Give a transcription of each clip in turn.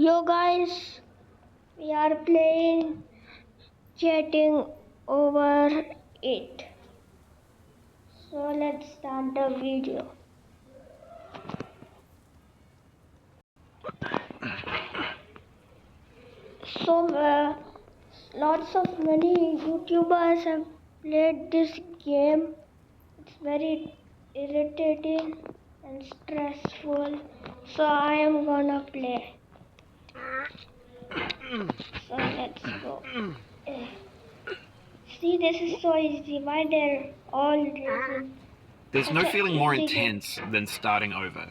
Yo guys, we are playing chatting over it. So let's start the video. So lots of many YouTubers have played this game. It's very irritating and stressful. So I am gonna play. So let's go. See, this is so easy. Why they're all using There's no such a feeling more easy game? intense than starting over.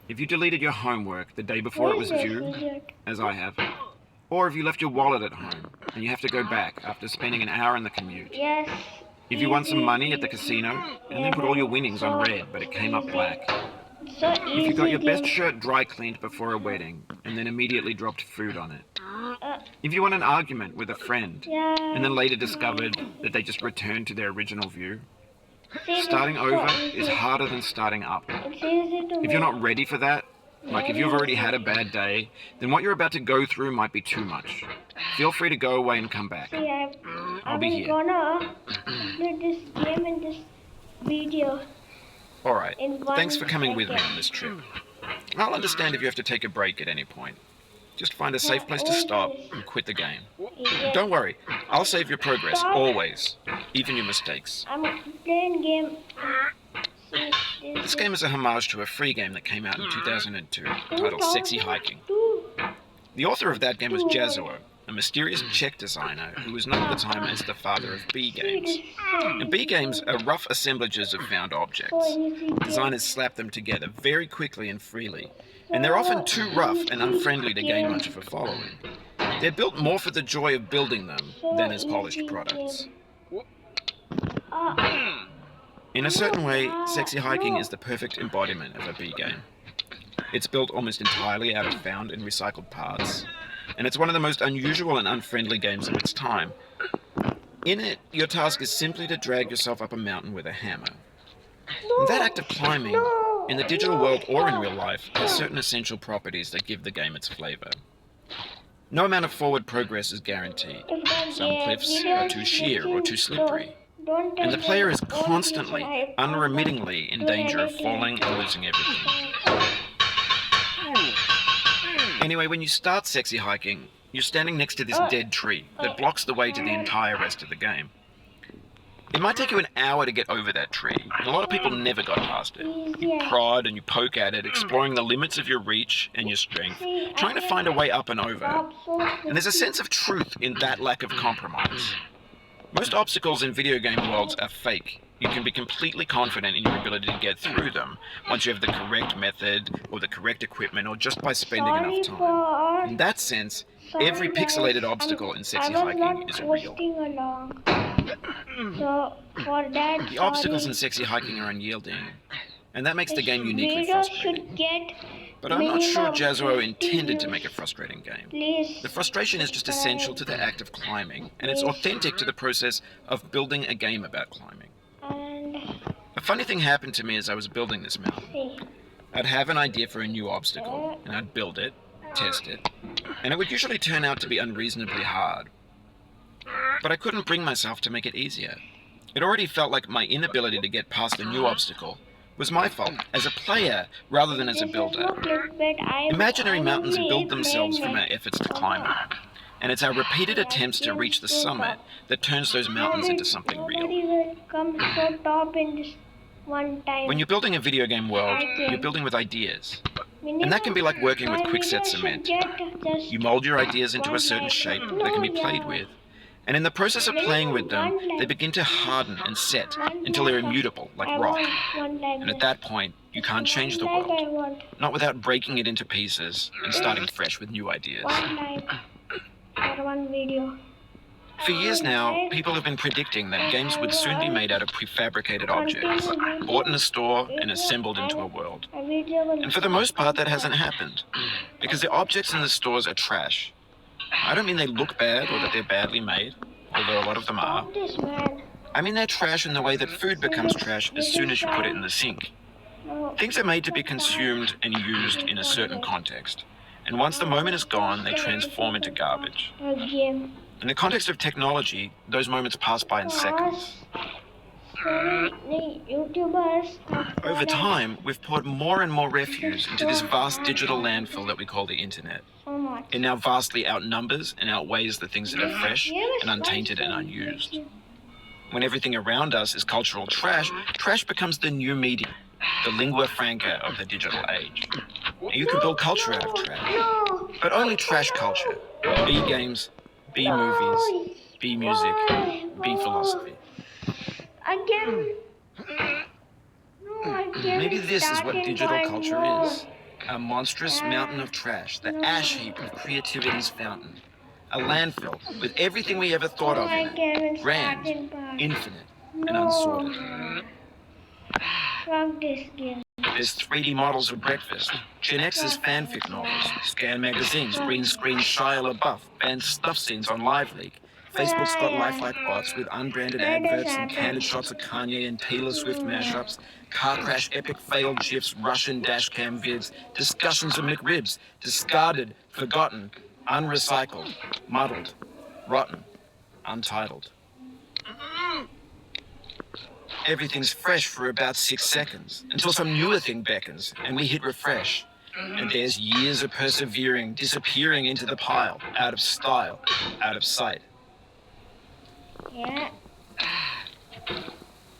If you deleted your homework the day before it Who was is this due, idiot? as I have, or if you left your wallet at home and you have to go back after spending an hour in the commute. Yes. If you won some easy, money at the easy. casino and then put all your winnings on red but it came up easy. black. So If you got your best game. shirt dry cleaned before a wedding and then immediately dropped food on it. Uh, If you won an argument with a friend yeah. and then later discovered that they just returned to their original view. See, this Starting is so over easy. is harder than starting up. It's easy to If you're not ready for that, like if you've already had a bad day, then what you're about to go through might be too much. Feel free to go away and come back. See, I'll be here. gonna play this game in this video. Alright, In 1 thanks for coming with me second. on this trip. I'll understand if you have to take a break at any point. Just find a safe place to stop and quit the game. Yeah. Don't worry, I'll save your progress, always, even your mistakes. I'm playing game. See, This game is a homage to a free game that came out in 2002, titled Sexy Hiking. The author of that game was Jazuo, a mysterious Czech designer who was known at the time as the father of B games. And B games are rough assemblages of found objects. Designers slap them together very quickly and freely, and they're often too rough and unfriendly to gain much of a following. They're built more for the joy of building them than as polished products. In a certain way, Sexy Hiking is the perfect embodiment of a B game. It's built almost entirely out of found and recycled parts, and it's one of the most unusual and unfriendly games of its time. In it, your task is simply to drag yourself up a mountain with a hammer. And that act of climbing, in the digital world or in real life, has certain essential properties that give the game its flavor. No amount of forward progress is guaranteed. Some cliffs are too sheer or too slippery, and the player is constantly, unremittingly in danger of falling and losing everything. Anyway, when you start Sexy Hiking, you're standing next to this dead tree that blocks the way to the entire rest of the game. It might take you an hour to get over that tree, and a lot of people never got past it. You prod and you poke at it, exploring the limits of your reach and your strength, trying to find a way up and over. And there's a sense of truth in that lack of compromise. Most obstacles in video game worlds are fake. You can be completely confident in your ability to get through them once you have the correct method or the correct equipment or just by spending enough time. In that sense, every pixelated obstacle in Sexy Hiking is real. So for that, The obstacles in Sexy Hiking are unyielding, and that makes the game uniquely frustrating. But I'm not sure Jazuo intended to make a frustrating game. The frustration is just essential to the act of climbing, and it's authentic to the process of building a game about climbing. A funny thing happened to me as I was building this mountain. I'd have an idea for a new obstacle, and I'd build it, test it, and it would usually turn out to be unreasonably hard. But I couldn't bring myself to make it easier. It already felt like my inability to get past a new obstacle was my fault as a player rather than as a builder. Imaginary mountains build themselves from our efforts to climb them, and it's our repeated attempts to reach the summit that turns those mountains into something real. When you're building a video game world, you're building with ideas. And that can be like working with quickset cement. You mold your ideas into a certain shape that can be played with, and in the process of playing with them, they begin to harden and set until they're immutable, like rock. And at that point, you can't change the world, not without breaking it into pieces and starting fresh with new ideas. For years now, people have been predicting that games would soon be made out of prefabricated objects, bought in a store and assembled into a world. And for the most part, that hasn't happened, because the objects in the stores are trash. I don't mean they look bad or that they're badly made, although a lot of them are. I mean they're trash in the way that food becomes trash as soon as you put it in the sink. Things are made to be consumed and used in a certain context. And once the moment is gone, they transform into garbage. A game. In the context of technology, those moments pass by in seconds. So many YouTubers have Over time, we've poured more and more refuse into this vast digital landfill that we call the internet. so much. It now vastly outnumbers and outweighs the things that are fresh and untainted and unused. When everything around us is cultural trash, trash becomes the new medium, the lingua franca of the digital age. You can build culture out of trash, No. but only trash culture. Be games, be movies, be music, be philosophy. Again. No, again. Maybe this is what Starting digital point, culture no. is. A monstrous mountain of trash, the ash heap of creativity's fountain. A landfill with everything we ever thought of in it. Grand, infinite, and unsorted. Fuck this game. There's 3D models of breakfast, Gen X's fanfic novels, scan magazines, green screen Shia LaBeouf, banned stuff scenes on LiveLeak. Facebook's got lifelike bots with unbranded adverts and candid shots of Kanye and Taylor Swift mashups, car crash epic failed GIFs, Russian dashcam vids, discussions of McRibs, discarded, forgotten, unrecycled, muddled, rotten, untitled. Everything's fresh for about 6 seconds, until some newer thing beckons, and we hit refresh. And there's years of persevering, disappearing into the pile, out of style, out of sight. Yeah.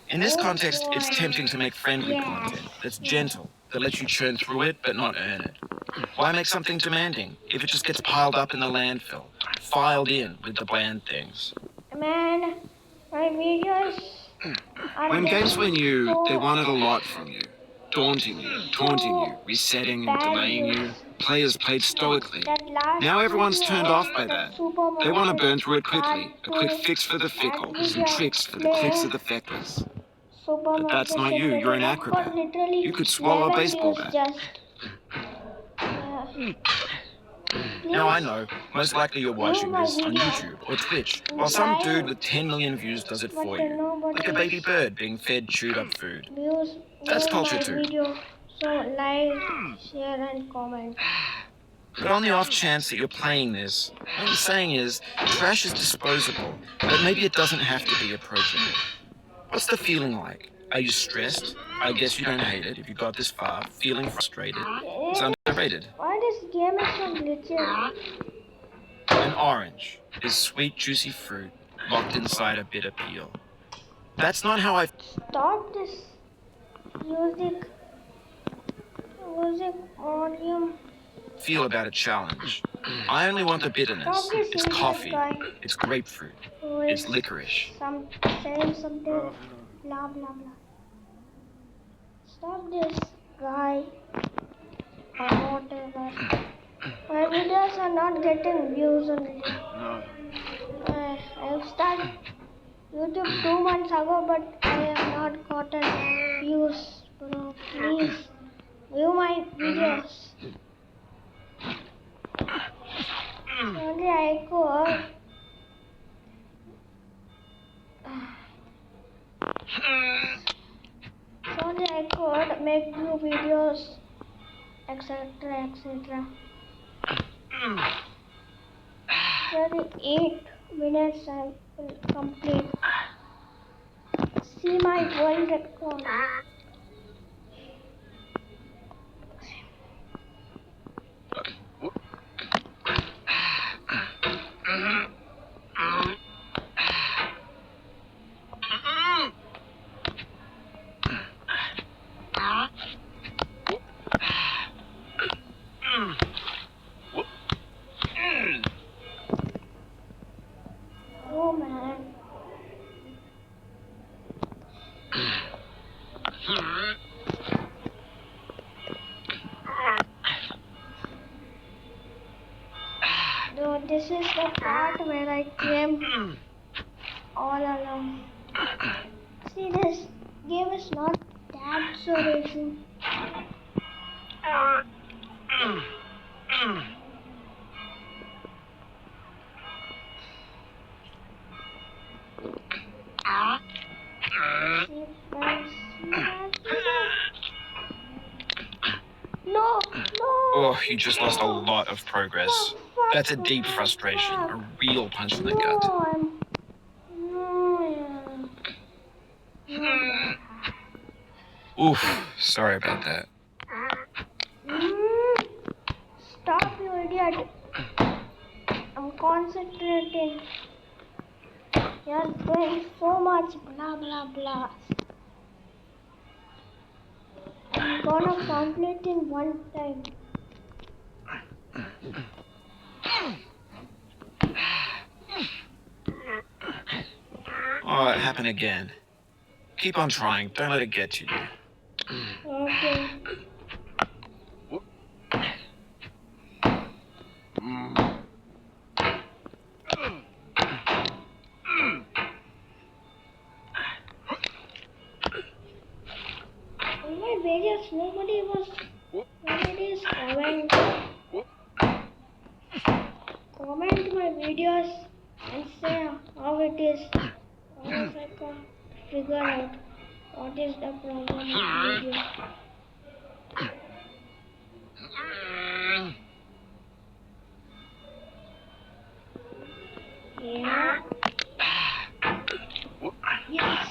In this context, it's tempting to make friendly content that's gentle, that lets you churn through it but not earn it. Why make something demanding if it just gets piled up in the landfill, filed in with the bland things? Man, my videos are When games were new, so they wanted a lot from you. Daunting you, taunting you, resetting and delaying you. Players played stoically. that last Now everyone's video turned off by of that. Super They want to Mario burn through it quickly. A quick Kart fix for the fickle, that some tricks for the video clicks of the feckless. Super But that's Mario not you, you're an Kart acrobat. literally You could swallow a 11 baseball views bat. Now I know, most likely you're watching this on YouTube or Twitch, while some dude with 10 million views does it for you. Like a baby bird being fed chewed up food. That's culture too. Video, so like, share and comment. But on the off chance that you're playing this, what I'm saying is, trash is disposable, but maybe it doesn't have to be approachable. What's the feeling like? Are you stressed? I guess you don't hate it if you got this far. Feeling frustrated? It's underrated. Why this game is so glitchy? An orange is sweet, juicy fruit locked inside a bitter peel. That's not how I Stop this music volume. feel about a challenge. I only want the bitterness. It's coffee. It's grapefruit. It's licorice. Saying something. Blah blah blah. Stop this guy or whatever. My videos are not getting views on it. I've started YouTube 2 months ago, but I have not gotten views. Bro, please view my videos. Only I could. Only I could make new videos, etc. etc. 38 minutes I will complete. See my world record. Oh man. Dude, this is the part where I came all alone. See, this game is not that so racing. No, no. Oh, you just lost a lot of progress. That's a deep frustration, a real punch from the gut. Oof, sorry about that. Stop, you idiot. I'm concentrating. You're doing so much blah blah blah. I'm gonna complete in one time. Oh, it happened again. Keep on trying. Don't let it get to you. Okay. On my videos, nobody is comment my videos and say how it is. Otherwise I can't figure out what is the problem with the video. Yeah. Yes.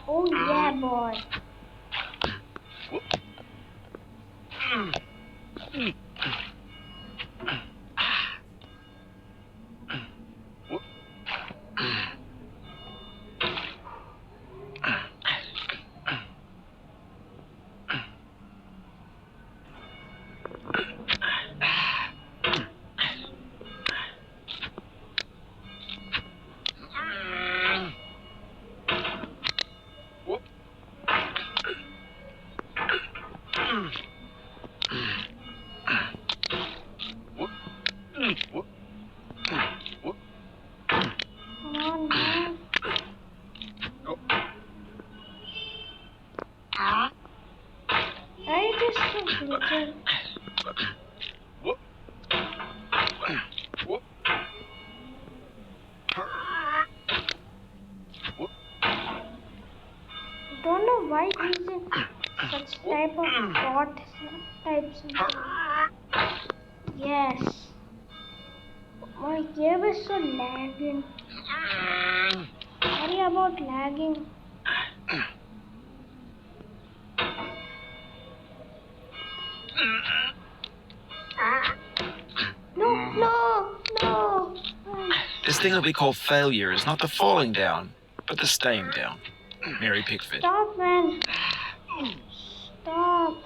Oh yeah, boy. Come on, man. I just so glitchy. Don't know why using such type of dot types. Yes. My game is so lagging. Sorry about lagging. No. This thing that we call failure is not the falling down, but the staying down. Mary Pickford. Stop, man. Stop.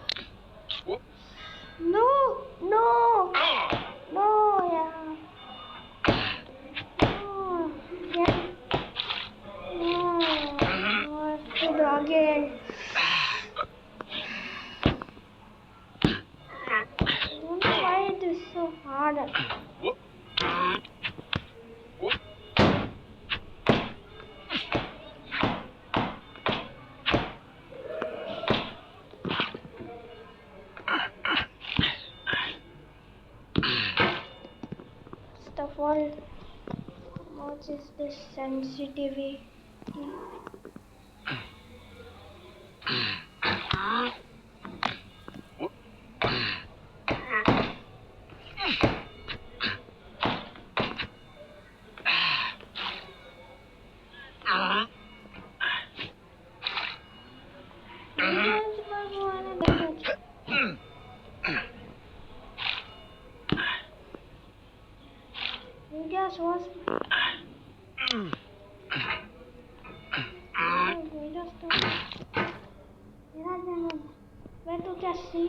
No, yeah. No, yeah. No, let's do it again. I don't know why it is so hard. First of all, how much is this sensitivity? Videos was मैं तो क्या सी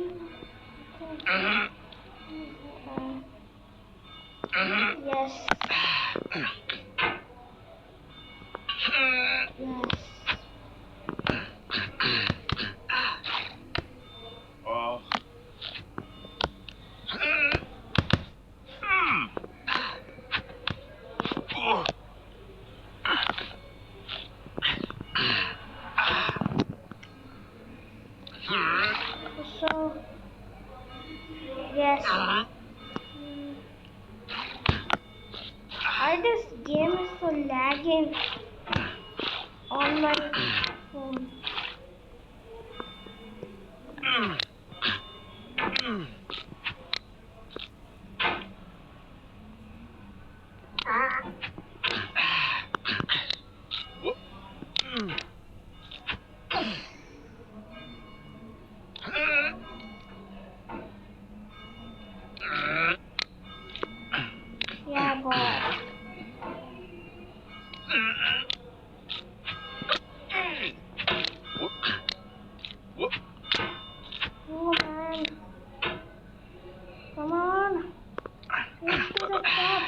yes yes so yes why this game is so lagging on my phone. Yeah, boy. Oh man, come on, reach to the top.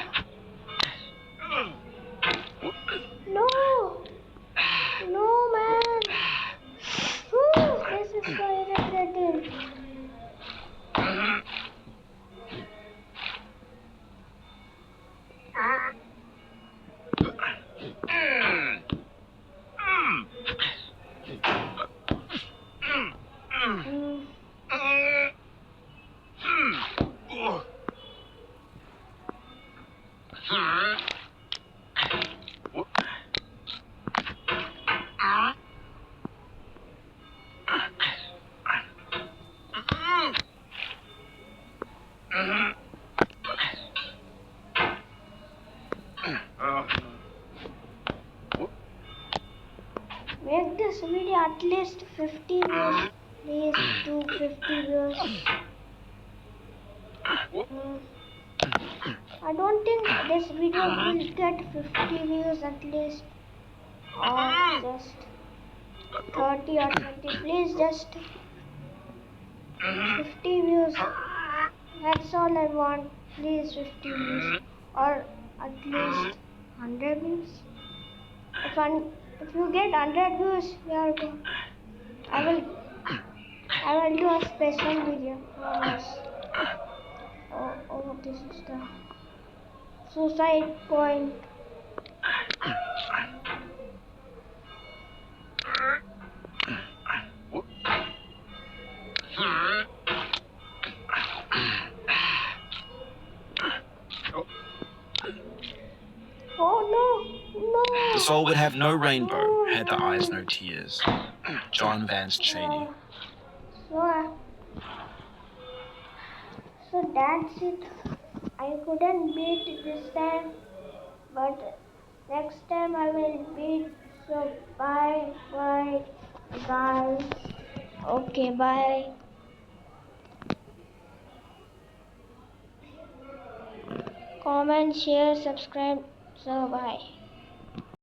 No, no man. Whew, this is so irritating. Make this video at least 50 views. Please do 50 views. I don't think this video will get 50 views at least. Or just 30 or 20. Please just 50 views. That's all I want. Please 50 views. Or at least 100 views. If you get 100 views, I will do a special video. Promise. Oh, this is the suicide point. Oh no! The soul would have no rainbow, had the eyes no tears. John Vance Cheney. So that's it. I couldn't beat this time, but next time I will beat. So bye guys. Okay, bye. Comment, share, subscribe. So bye.